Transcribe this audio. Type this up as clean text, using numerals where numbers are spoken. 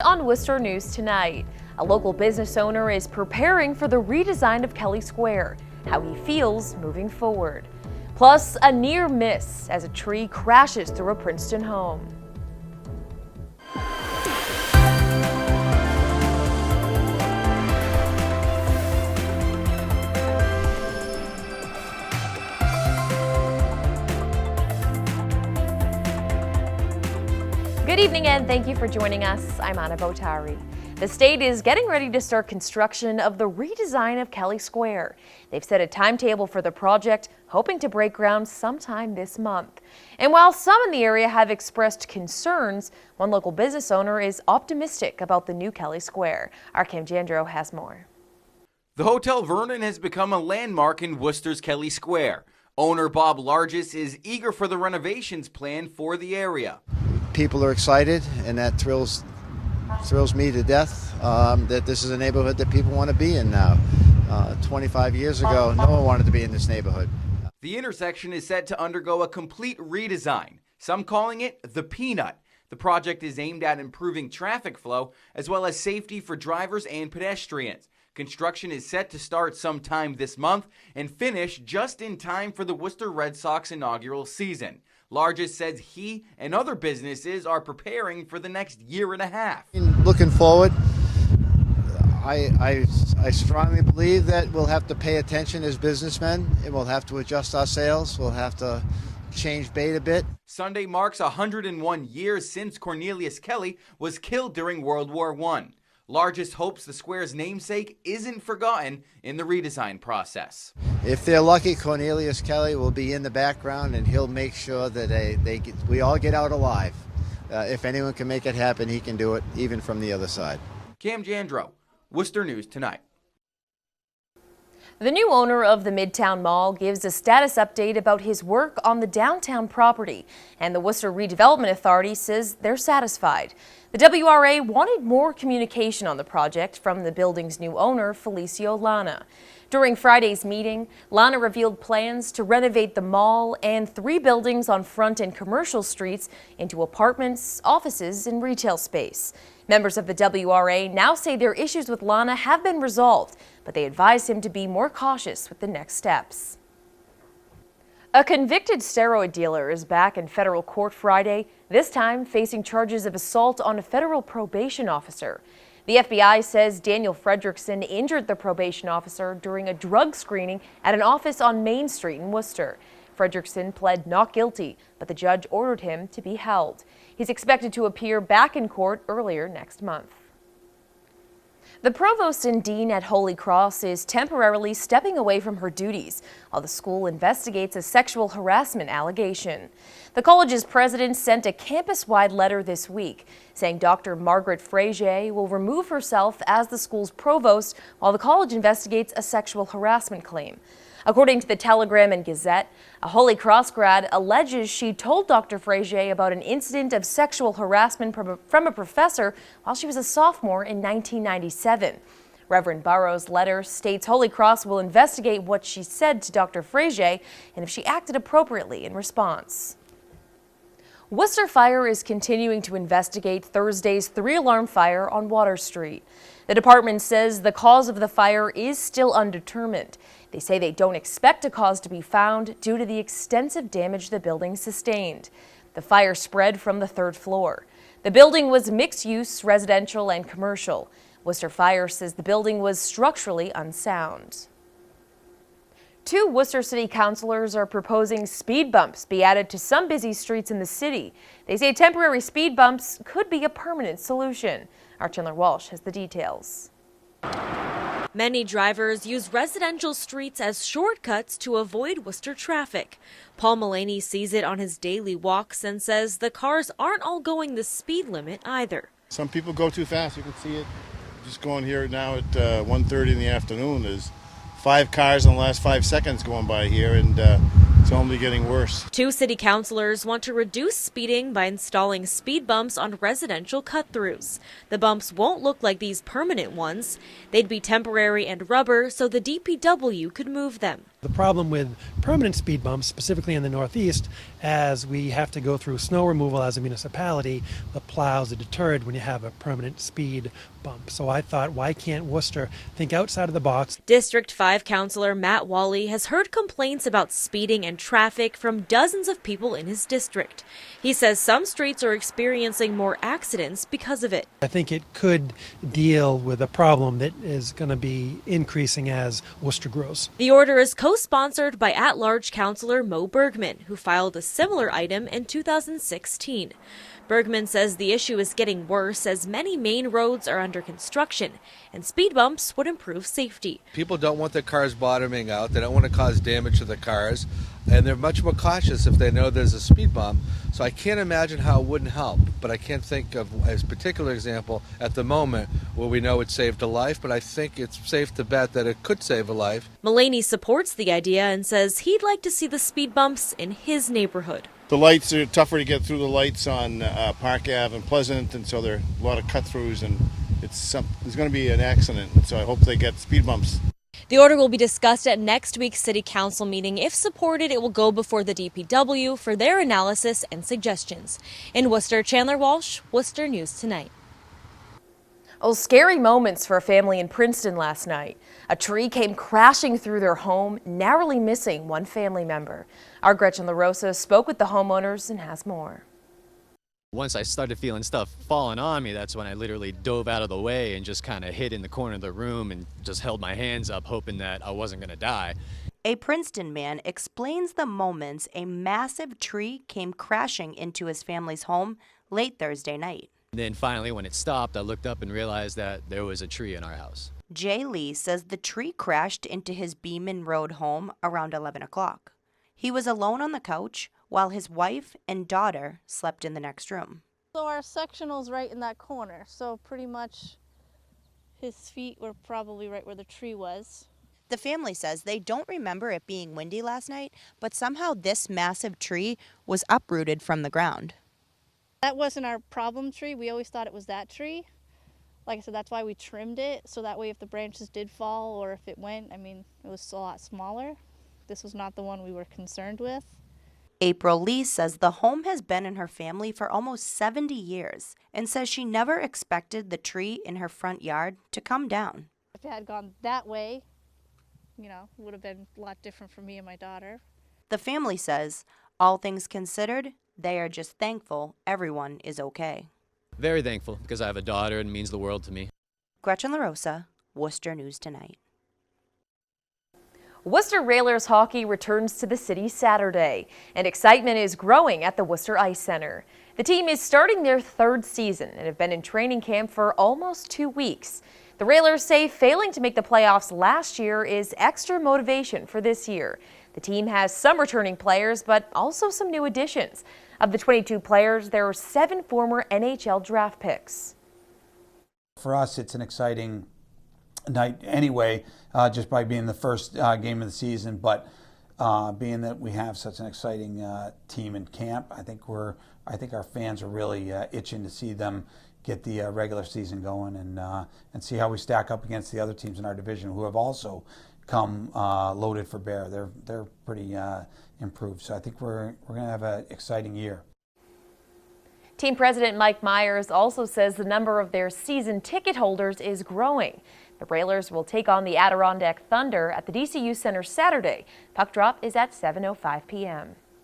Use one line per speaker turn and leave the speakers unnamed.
On Worcester News tonight, a local business owner is preparing for the redesign of Kelley Square, how he feels moving forward. Plus, a near miss as a tree crashes through a Princeton home. Good evening and thank you for joining us. I'm Anna Botari. The state is getting ready to start construction of the redesign of Kelley Square. They've set a timetable for the project, hoping to break ground sometime this month. And while some in the area have expressed concerns, one local business owner is optimistic about the new Kelley Square. Our Cam Jandro has more.
The Hotel Vernon has become a landmark in Worcester's Kelley Square. Owner Bob Largess is eager for the renovations planned for the area.
People are excited, and that thrills me to death that this is a neighborhood that people want to be in now. 25 years ago, no one wanted to be in this neighborhood.
The intersection is set to undergo a complete redesign, some calling it the Peanut. The project is aimed at improving traffic flow as well as safety for drivers and pedestrians. Construction is set to start sometime this month and finish just in time for the Worcester Red Sox inaugural season. Largess says he and other businesses are preparing for the next year and a half.
Looking forward, I strongly believe that we'll have to pay attention as businessmen, and we'll have to adjust our sales. We'll have to change bait a bit.
Sunday marks 101 years since Cornelius Kelley was killed during World War I. Largess hopes the square's namesake isn't forgotten in the redesign process.
If they're lucky, Cornelius Kelley will be in the background, and he'll make sure that we all get out alive. If anyone can make it happen, he can do it, even from the other side.
Cam Jandro, Worcester News Tonight.
The new owner of the MIDTOWN Mall gives a status update about his work on the downtown property, and the Worcester Redevelopment Authority says they're satisfied. The WRA wanted more communication on the project from the building's new owner, Felicio Lana. During Friday's meeting, Lana revealed plans to renovate the mall and 3 buildings on Front and Commercial streets into apartments, offices, and retail space. Members of the WRA now say their issues with Lana have been resolved, but they advise him to be more cautious with the next steps. A convicted steroid dealer is back in federal court Friday, this time facing charges of assault on a federal probation officer. The FBI says Daniel Fredrickson injured the probation officer during a drug screening at an office on Main Street in Worcester. Fredrickson pled not guilty, but the judge ordered him to be held. He's expected to appear back in court earlier next month. The provost and dean at Holy Cross is temporarily stepping away from her duties while the school investigates a sexual harassment allegation. The college's president sent a campus-wide letter this week saying Dr. Margaret Frazier will remove herself as the school's provost while the college investigates a sexual harassment claim. According to the Telegram and Gazette, a Holy Cross grad alleges she told Dr. Frazier about an incident of sexual harassment from a professor while she was a sophomore in 1997. Reverend Burroughs' letter states Holy Cross will investigate what she said to Dr. Frazier and if she acted appropriately in response. Worcester Fire is continuing to investigate Thursday's 3-alarm fire on Water Street. The department says the cause of the fire is still undetermined. They say they don't expect a cause to be found due to the extensive damage the building sustained. The fire spread from the 3rd floor. The building was mixed-use, residential and commercial. Worcester Fire says the building was structurally unsound. 2 Worcester City councilors are proposing speed bumps be added to some busy streets in the city. They say temporary speed bumps could be a permanent solution. Our Chandler Walsh has the details.
Many drivers use residential streets as shortcuts to avoid Worcester traffic. Paul Mullaney sees it on his daily walks and says the cars aren't all going the speed limit either.
Some people go too fast. You can see it just going here now at 1:30 in the afternoon. There's 5 cars in the last 5 seconds going by here, and it's only getting worse.
2 city councilors want to reduce speeding by installing speed bumps on residential cut-throughs. The bumps won't look like these permanent ones. They'd be temporary and rubber, so the DPW could move them.
The problem with permanent speed bumps, specifically in the Northeast, as we have to go through snow removal as a municipality, the plows are deterred when you have a permanent speed bump. So I thought, why can't Worcester think outside of the box?
District 5 Councillor Matt Wally has heard complaints about speeding and traffic from dozens of people in his district. He says some streets are experiencing more accidents because of it.
I think it could deal with a problem that is going to be increasing as Worcester grows.
The order is co-sponsored by at-large Councillor Mo Bergman, who filed a similar item in 2016. Bergman says the issue is getting worse as many main roads are under construction, and speed bumps would improve safety.
People don't want their cars bottoming out. They don't want to cause damage to the cars, and they're much more cautious if they know there's a speed bump. So I can't imagine how it wouldn't help, but I can't think of a particular example at the moment where we know it saved a life, but I think it's safe to bet that it could save a life.
Mullaney supports the idea and says he'd like to see the speed bumps in his neighborhood.
The lights are tougher to get through the lights on Park Ave and Pleasant, and so there are a lot of cut-throughs, and there's going to be an accident, so I hope they get speed bumps.
The order will be discussed at next week's City Council meeting. If supported, it will go before the DPW for their analysis and suggestions. In Worcester, Chandler Walsh, Worcester News Tonight.
Oh, scary moments for a family in Princeton last night. A tree came crashing through their home, narrowly missing one family member. Our Gretchen LaRosa spoke with the homeowners and has more.
Once I started feeling stuff falling on me, that's when I literally dove out of the way and just kind of hid in the corner of the room and just held my hands up, hoping that I wasn't going to die.
A Princeton man explains the moments a massive tree came crashing into his family's home late Thursday night.
And then finally, when it stopped, I looked up and realized that there was a tree in our house.
Jay Lee says the tree crashed into his Beeman Road home around 11 o'clock. He was alone on the couch while his wife and daughter slept in the next room.
So our sectional's right in that corner, so pretty much his feet were probably right where the tree was.
The family says they don't remember it being windy last night, but somehow this massive tree was uprooted from the ground.
That wasn't our problem tree. We always thought it was that tree. Like I said, that's why we trimmed it, so that way if the branches did fall or if it went, it was a lot smaller. This was not the one we were concerned with.
April Lee says the home has been in her family for almost 70 years and says she never expected the tree in her front yard to come down.
If it had gone that way, it would have been a lot different for me and my daughter.
The family says, all things considered, they are just thankful everyone is okay.
Very thankful because I have a daughter and it means the world to me.
Gretchen LaRosa, Worcester News Tonight.
Worcester Railers hockey returns to the city Saturday, and excitement is growing at the Worcester Ice Center. The team is starting their third season and have been in training camp for almost 2 weeks. The Railers say failing to make the playoffs last year is extra motivation for this year. The team has some returning players, but also some new additions. Of the 22 players, there are 7 former NHL draft picks.
For us, it's an exciting night anyway, just by being the first game of the season, but being that we have such an exciting team in camp, I think our fans are really itching to see them get the regular season going and see how we stack up against the other teams in our division who have also come loaded for bear. They're pretty improved, so I think we're going to have an exciting year.
Team President Mike Myers also says the number of their season ticket holders is growing. The Railers will take on the Adirondack Thunder at the DCU Center Saturday. Puck drop is at 7:05 p.m.